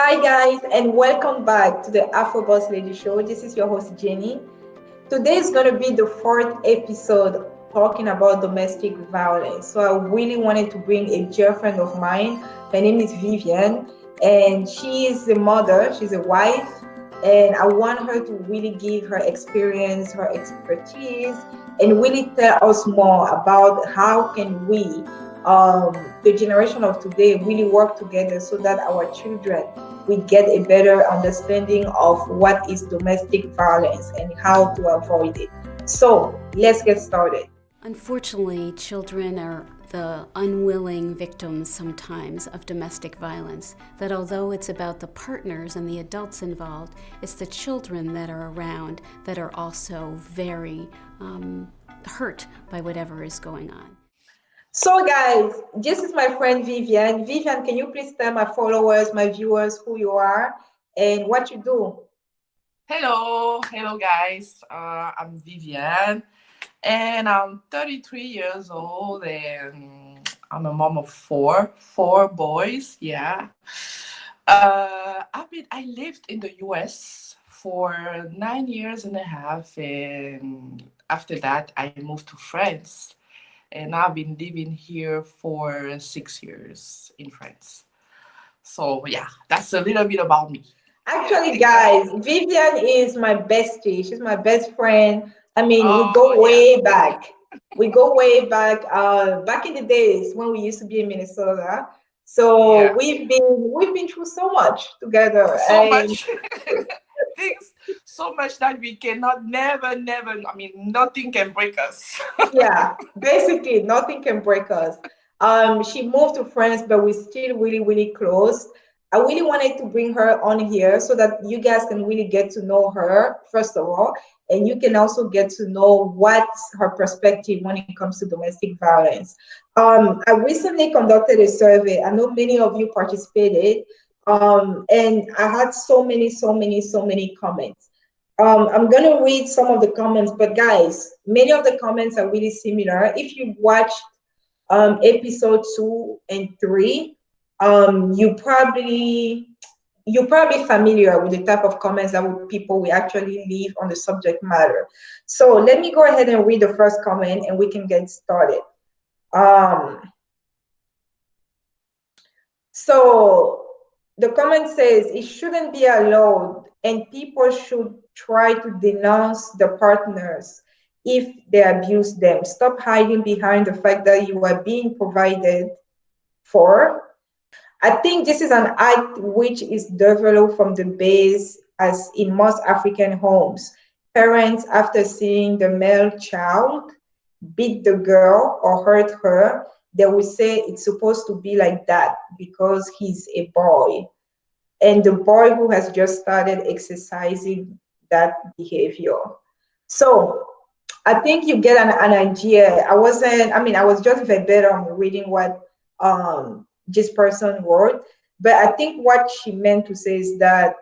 Hi guys, and welcome back to the Afro Boss Lady Show. This is your host Jenny. Today is going to be the fourth episode talking about domestic violence. So I really wanted to bring a dear friend of mine. Her name is Viviane, and she is a mother. She's a wife, and I want her to really give her experience, her expertise, and really tell us more about how can we, the generation of today, really work together so that our children we get a better understanding of what is domestic violence and how to avoid it. So let's get started. Unfortunately, children are the unwilling victims sometimes of domestic violence, that although it's about the partners and the adults involved, it's the children that are around that are also very hurt by whatever is going on. So guys, this is my friend Viviane. Viviane, can you please tell my followers, my viewers who you are and what you do? Hello guys. I'm Viviane and I'm 33 years old and I'm a mom of four boys. Yeah. I lived in the US for 9 years and a half, and after that I moved to France, and I've been living here for 6 years in France. So yeah, that's a little bit about me. Actually, guys, Viviane is my bestie. She's my best friend. I mean, we go Oh yeah. way back. We go way back, back in the days when we used to be in Minnesota. So Yeah. we've been through so much together, So and much things, so much that we cannot never, I mean, nothing can break us. yeah, basically nothing can break us. She moved to France, but we're still really close. I really wanted to bring her on here so that you guys can really get to know her, first of all, and you can also get to know what's her perspective when it comes to domestic violence. I recently conducted a survey. I know many of you participated, and I had so many comments. I'm gonna read some of the comments, but guys, many of the comments are really similar. If you watched episode 2 and 3, you're probably familiar with the type of comments that people will actually leave on the subject matter. So let me go ahead and read the first comment, and we can get started. Um, so the comment says it shouldn't be allowed, and people should try to denounce the partners if they abuse them. Stop hiding behind the fact that you are being provided for. I think this is an act which is developed from the base, as in most African homes. Parents, after seeing the male child beat the girl or hurt her, they will say it's supposed to be like that because he's a boy. And the boy who has just started exercising that behavior. So I think you get an idea. I was just verbatim reading what this person wrote, but I think what she meant to say is that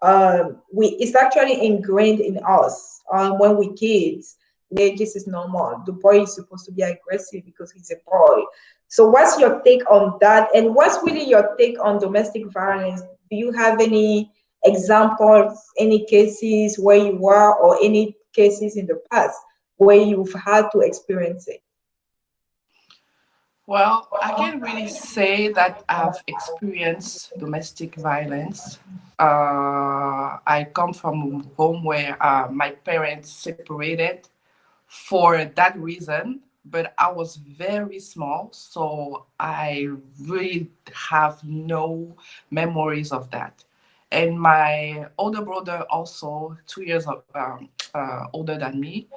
it's actually ingrained in us when we kids. This is normal. The boy is supposed to be aggressive because he's a boy. So, what's your take on that? And what's really your take on domestic violence? Do you have any examples, any cases where you were, or any cases in the past where you've had to experience it? Well, I can really say that I've experienced domestic violence. I come from a home where my parents separated for that reason, but I was very small, so I really have no memories of that. And my older brother, also 2 years older than me,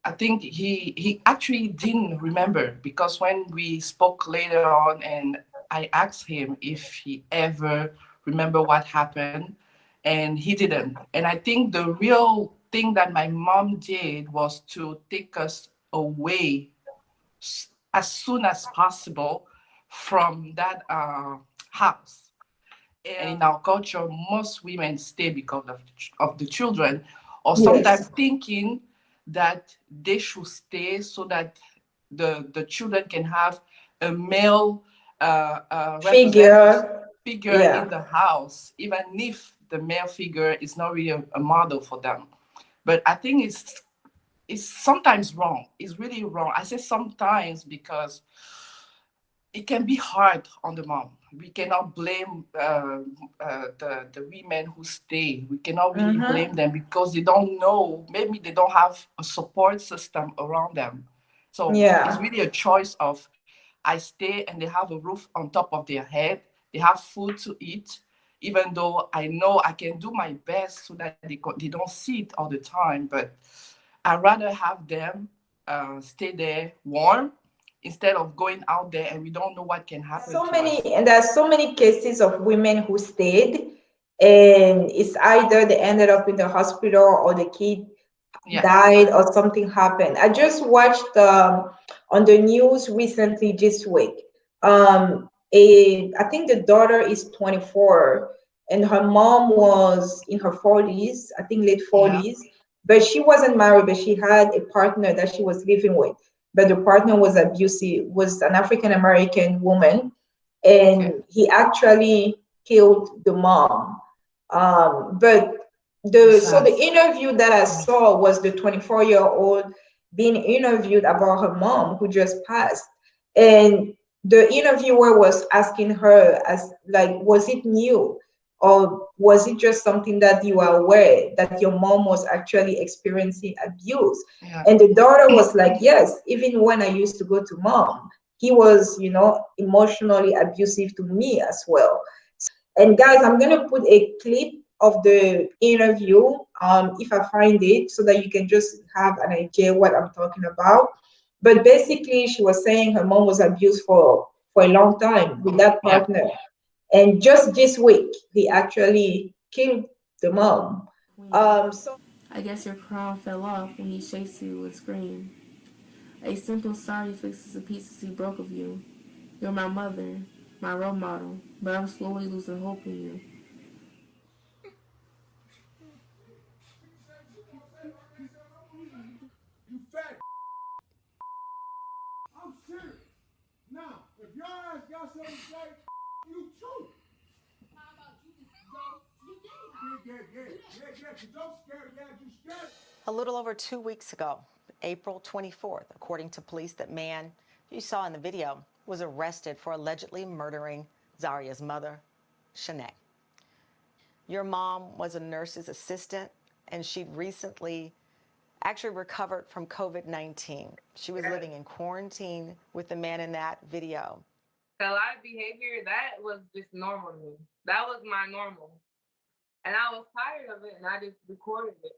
I think he actually didn't remember, because when we spoke later on and I asked him if he ever remember what happened, and he didn't. And I think the real thing that my mom did was to take us away as soon as possible from that house. And in our culture, most women stay because of the children, or sometimes Yes. thinking that they should stay so that the children can have a male representative. Figure. figure Yeah. in the house, even if the male figure is not really a model for them. But I think it's sometimes wrong. It's really wrong. I say sometimes because it can be hard on the mom. We cannot blame the women who stay. We cannot really Mm-hmm. blame them because they don't know. Maybe they don't have a support system around them. So it's Yeah. really a choice of I stay and they have a roof on top of their head. They have food to eat, even though I know I can do my best so that they don't see it all the time. But I'd rather have them stay there warm instead of going out there and we don't know what can happen So to us. many, and there are so many cases of women who stayed, and it's either they ended up in the hospital or the kid Yeah, died or something happened. I just watched on the news recently this week. I think the daughter is 24 and her mom was in her 40s, I think late yeah, 40s, but she wasn't married, but she had a partner that she was living with. But the partner was abusive, was an African American woman, and okay. he actually killed the mom. But It's the sad. interview that I saw was the 24-year-old being interviewed about her mom who just passed, and the interviewer was asking her as like, was it new, or was it just something that you are aware that your mom was actually experiencing abuse? Yeah, And the daughter was like, yes, even when I used to go to mom, he was, emotionally abusive to me as well. And guys, I'm gonna put a clip of the interview, if I find it, so that you can just have an idea what I'm talking about. But basically, she was saying her mom was abused for a long time with that yeah, partner, and just this week he actually killed the mom. So I guess your crown fell off when he chased you with scream. A simple sorry fixes the pieces he broke of you. You're my mother, my role model, but I'm slowly losing hope in you. You fat. I'm serious. Now, if your ass got something to say, you too. How about you just go? You did. Yeah. Cause don't scare the ass, you scared. A little over 2 weeks ago, April 24th, according to police, that man you saw in the video was arrested for allegedly murdering Zaria's mother, Shanae. Your mom was a nurse's assistant, and she'd recently actually recovered from COVID-19. She was living in quarantine with the man in that video. A lot of behavior that was just normal to me. That was my normal. And I was tired of it and I just recorded it.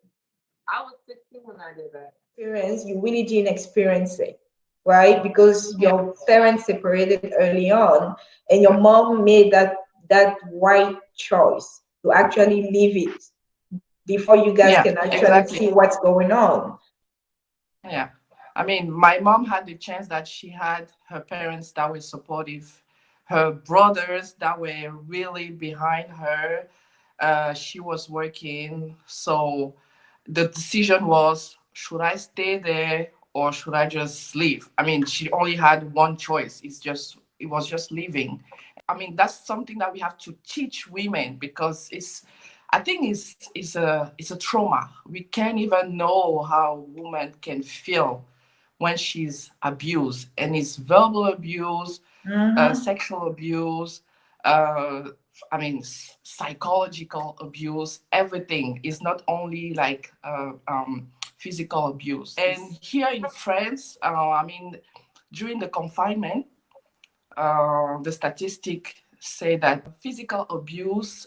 I was 16 when I did that. experience, you really didn't experience it, right? Because yeah, your parents separated early on, and your yeah, mom made that right choice to actually leave it before you guys yeah, can actually exactly. see what's going on. Yeah. I mean, my mom had the chance that she had her parents that were supportive, her brothers that were really behind her. She was working. So the decision was, should I stay there or should I just leave? I mean, she only had one choice. It was just leaving. I mean, that's something that we have to teach women because I think it's a trauma. We can't even know how woman can feel when she's abused, and it's verbal abuse, Mm-hmm. sexual abuse, uh, I mean, psychological abuse. Everything is not only like physical abuse. And here in France, I mean, during the confinement, the statistics say that physical abuse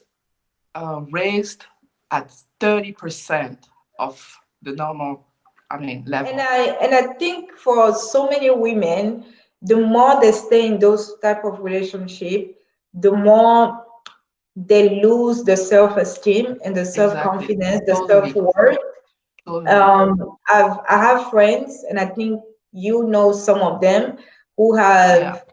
raised at 30% of the normal, I mean, And level. I think for so many women, the more they stay in those type of relationship, the more they lose the self-esteem and the Exactly. self-confidence, the Totally. self-worth. Totally. I have friends, and I think you know some of them who Yeah. have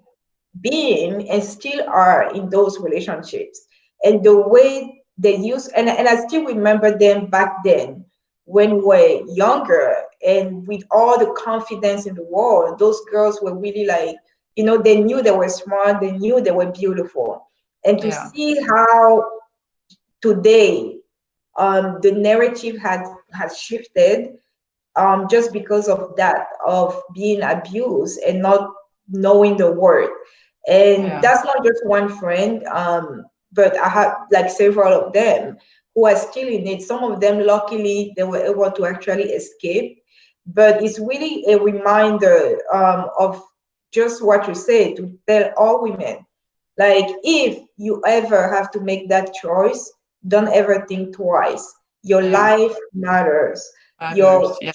been and still are in those relationships. And the way they use, and I still remember them back then when we were younger and with all the confidence in the world, those girls were really like, they knew they were smart, they knew they were beautiful. and to Yeah. see how today the narrative has shifted, just because of that, of being abused and not knowing the word. And Yeah. that's not just one friend, but I have like several of them who are still in it. Some of them, luckily, they were able to actually escape. But it's really a reminder, of just what you say, to tell all women, like, if you ever have to make that choice, don't ever think twice. Your Yeah. life matters. Matters. Yeah.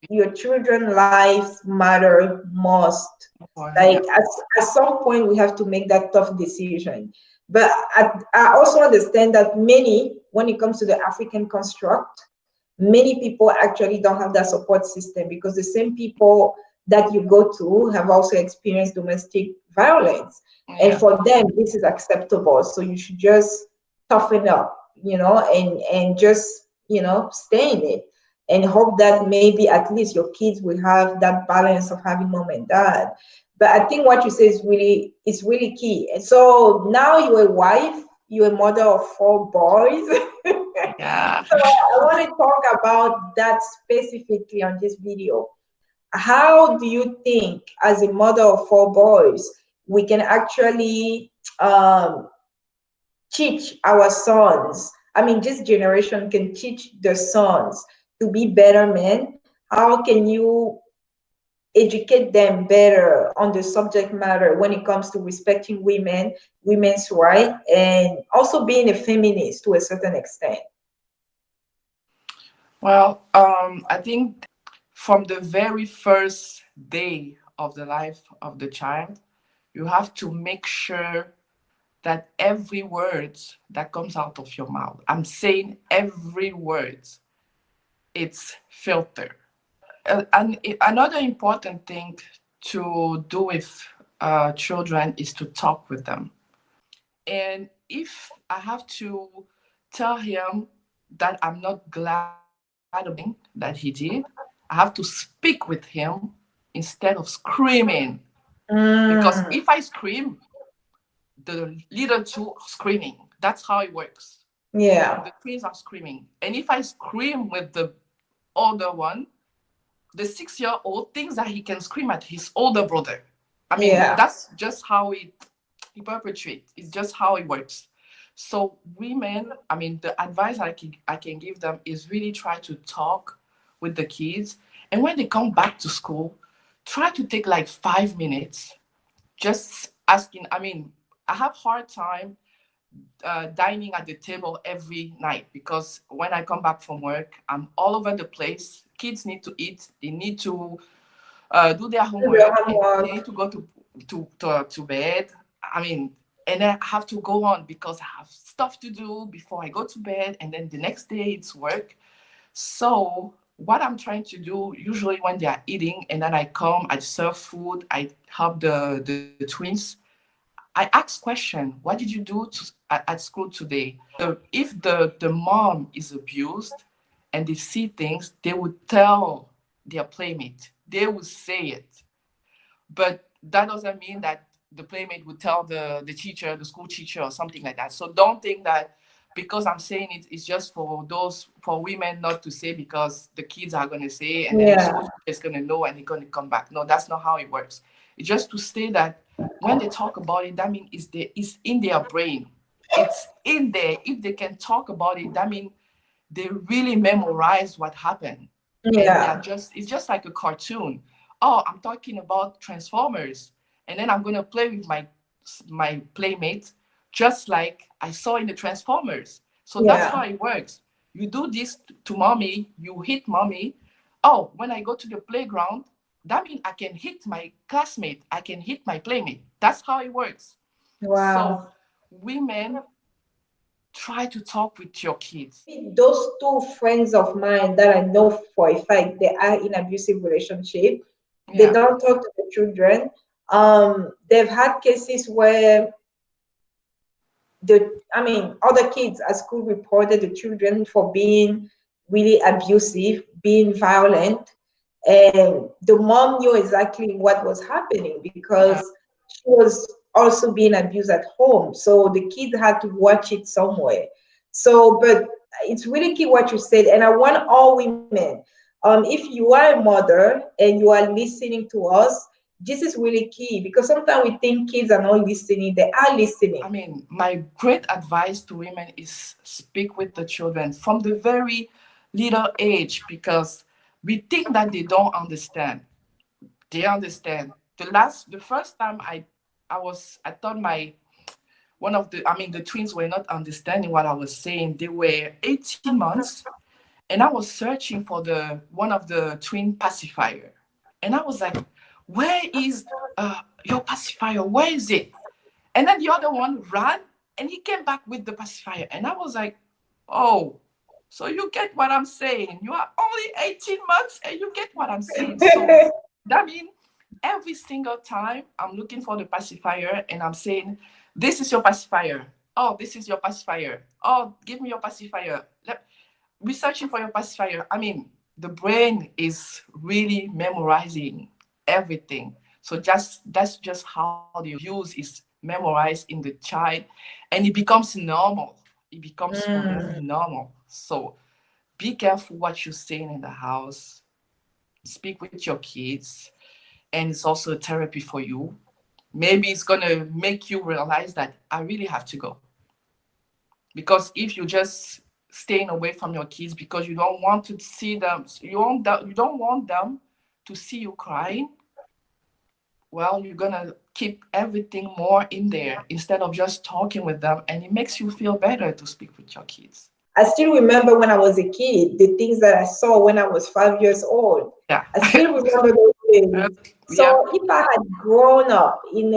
Your children lives matter most. Like, Yeah. at some point we have to make that tough decision. But I also understand that many, when it comes to the African construct, many people actually don't have that support system, because the same people that you go to have also experienced domestic violence. And Yeah. for them, this is acceptable. So you should just toughen up, and just, stay in it, and hope that maybe at least your kids will have that balance of having mom and dad. But I think what you say is really key. And so now you're a wife, you're a mother of 4 boys. Yeah. So I want to talk about that specifically on this video. How do you think, as a mother of 4 boys, we can actually teach our sons? I mean, this generation can teach the sons to be better men. How can you educate them better on the subject matter when it comes to respecting women, women's rights, and also being a feminist to a certain extent? Well, I think from the very first day of the life of the child, you have to make sure that every word that comes out of your mouth, I'm saying every word, it's filtered. And another important thing to do with children is to talk with them. And if I have to tell him that I'm not glad about something that he did, I have to speak with him instead of screaming. Because Mm, if I scream, the little two are screaming. That's how it works. yeah, The twins are screaming. And if I scream with the older one, the 6 year old thinks that he can scream at his older brother. I mean, yeah, that's just how it perpetrates. It's just how it works. So women, I mean, the advice I can give them is really try to talk with the kids. And when they come back to school, try to take like 5 minutes just asking. I mean, I have hard time dining at the table every night because when I come back from work, I'm all over the place. Kids need to eat. They need to do their do the homework, and they homework. need to go to bed. I mean, and then I have to go on because I have stuff to do before I go to bed, and then the next day it's work. So what I'm trying to do usually when they are eating, and then I come, I serve food, I help the twins. I ask question, what did you do at school today? If the mom is abused and they see things, they would tell their playmate. They would say it. But that doesn't mean that the playmate would tell the teacher, the school teacher, or something like that. So don't think that because I'm saying it, it's just for women not to say because the kids are gonna say and then the Yeah, school teacher is gonna know and they're gonna come back. No, that's not how it works. It's just to say that when they talk about it, that means it's in their brain. It's in there. If they can talk about it, that means they really memorize what happened. And they are yeah, just, it's just like a cartoon. Oh, I'm talking about Transformers. And then I'm gonna play with my playmate, just like I saw in the Transformers. So that's how yeah, it works. You do this to mommy, you hit mommy. Oh, when I go to the playground, that means I can hit my classmate, I can hit my playmate. That's how it works. So wow. women, try to talk with your kids. Those two friends of mine that I know for a fact they are in abusive relationship, they Yeah, don't talk to the children. They've had cases where other kids at school reported the children for being really abusive, being violent, and the mom knew exactly what was happening because yeah, she was also being abused at home. So the kids had to watch it somewhere. So, but it's really key what you said. And I want all women, if you are a mother and you are listening to us, this is really key because sometimes we think kids are not listening. They are listening. I mean, my great advice to women is speak with the children from the very little age, because we think that they don't understand. They understand. The first time I thought the twins were not understanding what I was saying. They were 18 months, and I was searching for the one of the twin pacifier, and I was like, "Where is your pacifier? Where is it?" And then the other one ran, and he came back with the pacifier, and I was like, "Oh, so you get what I'm saying? You are only 18 months, and you get what I'm saying." So that means every single time I'm looking for the pacifier, and I'm saying, "This is your pacifier. Oh, this is your pacifier. Oh, give me your pacifier." We're searching for your pacifier. I mean, the brain is really memorizing everything. So that's just how the abuse is memorized in the child, and it becomes normal. It becomes really normal. So be careful what you're saying in the house. Speak with your kids, and it's also a therapy for you. Maybe it's gonna make you realize that I really have to go. Because if you just staying away from your kids because you don't want to see them, you don't want them to see you crying, well, you're gonna keep everything more in there instead of just talking with them, and it makes you feel better to speak with your kids. I still remember when I was a kid, the things that I saw when I was 5 years old. Yeah. I still remember those things. So Yeah. if I had grown up in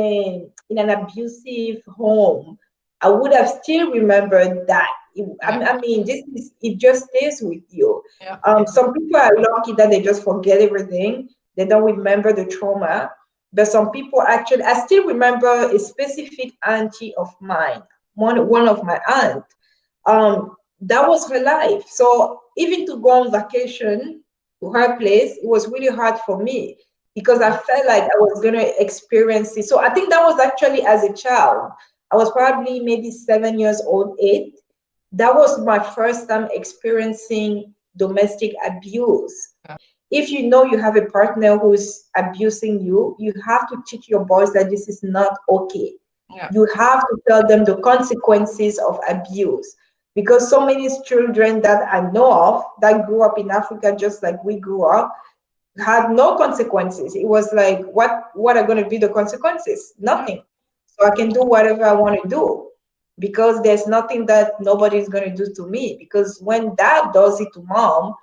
an abusive home, I would have still remembered that. I mean, it just stays with you. Yeah. Some people are lucky that they just forget everything. They don't remember the trauma. But some people actually, I still remember a specific auntie of mine, one of my aunt. That was her life. So even to go on vacation to her place, it was really hard for me because I felt like I was going to experience it. So I think that was actually as a child. I was probably maybe 7 years old, 8. That was my first time experiencing domestic abuse. If you know you have a partner who's abusing you, you have to teach your boys that this is not okay. Yeah. You have to tell them the consequences of abuse because so many children that I know of that grew up in Africa just like we grew up had no consequences. It was like, what are going to be the consequences? Nothing. So I can do whatever I want to do because there's nothing that nobody's going to do to me. Because when dad does it to mom,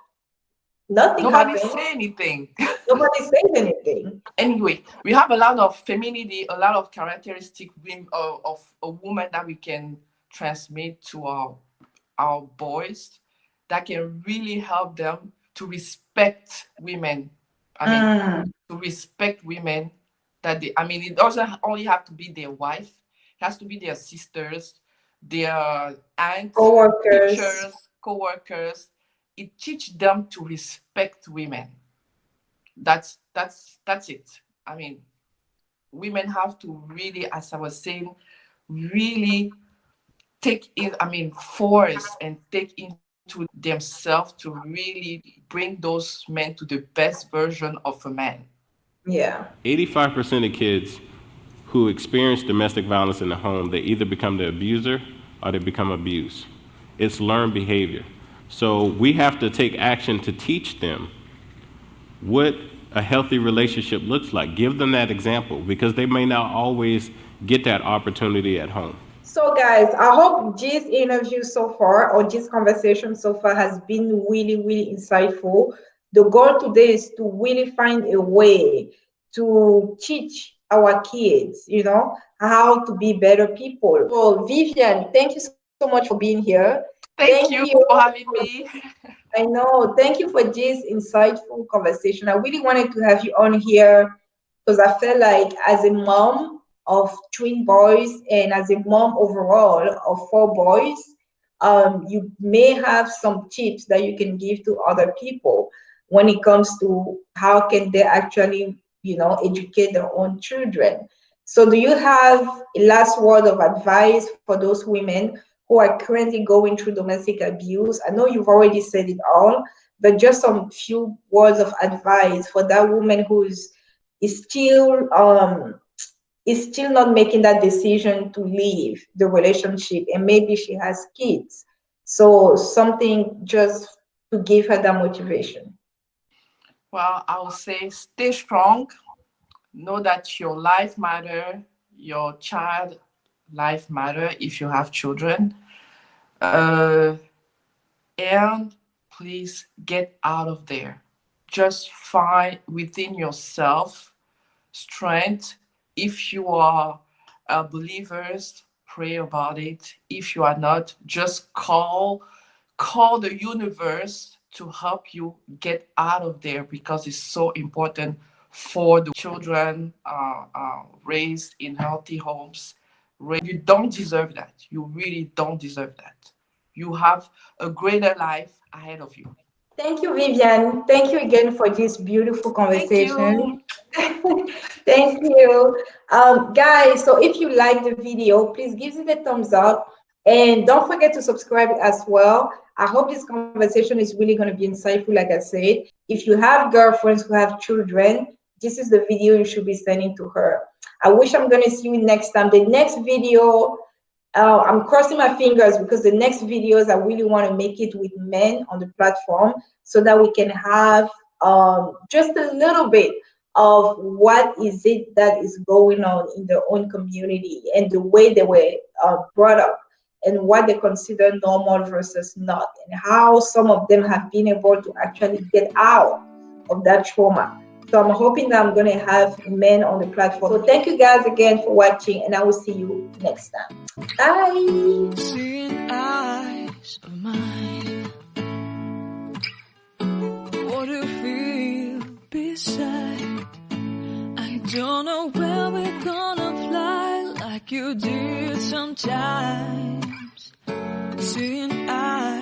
nothing Nobody happens. say anything. Nobody says anything. Anyway, we have a lot of femininity, a lot of characteristic of a woman that we can transmit to our boys that can really help them to respect women. I mean, to respect women it doesn't only have to be their wife, it has to be their sisters, their aunts, Co-workers. teachers, co-workers. It teaches them to respect women. That's it. I mean, women have to really, as I was saying, really force and take into themselves to really bring those men to the best version of a man. Yeah. 85% of kids who experience domestic violence in the home, they either become the abuser or they become abused. It's learned behavior. So we have to take action to teach them what a healthy relationship looks like. Give them that example because they may not always get that opportunity at home. So guys, I hope this interview so far or this conversation so far has been really, really insightful. The goal today is to really find a way to teach our kids, how to be better people. So Viviane, thank you so much for being here. Thank you for having me. I know. Thank you for this insightful conversation. I really wanted to have you on here because I felt like as a mom of twin boys and as a mom overall of 4 boys, you may have some tips that you can give to other people when it comes to how can they actually, educate their own children. So do you have a last word of advice for those women who are currently going through domestic abuse? I know you've already said it all, but just some few words of advice for that woman who is still not making that decision to leave the relationship, and maybe she has kids. So something just to give her that motivation. Well, I would say stay strong. Know that your life matter, your child life matter if you have children. Uh, and please get out of there. Just find within yourself strength. If you are believers, pray about it. If you are not, just call the universe to help you get out of there, because it's so important for the children raised in healthy homes. You don't deserve that. You really don't deserve that. You have a greater life ahead of you. Thank you, Viviane. Thank you again for this beautiful Thank conversation. you. Thank you. Guys, so if you like the video, please give it a thumbs up and don't forget to subscribe as well. I hope this conversation is really going to be insightful, like I said. If you have girlfriends who have children, this is the video you should be sending to her. I wish I'm going to see you next time. The next video, I'm crossing my fingers because the next videos I really want to make it with men on the platform so that we can have just a little bit of what is it that is going on in their own community and the way they were brought up and what they consider normal versus not, and how some of them have been able to actually get out of that trauma. So I'm hoping that I'm going to have men on the platform. So thank you guys again for watching, and I will see you next time. Bye. Seeing eyes of mine, what do you feel beside? I don't know where we're gonna fly like you did sometimes. Seeing eyes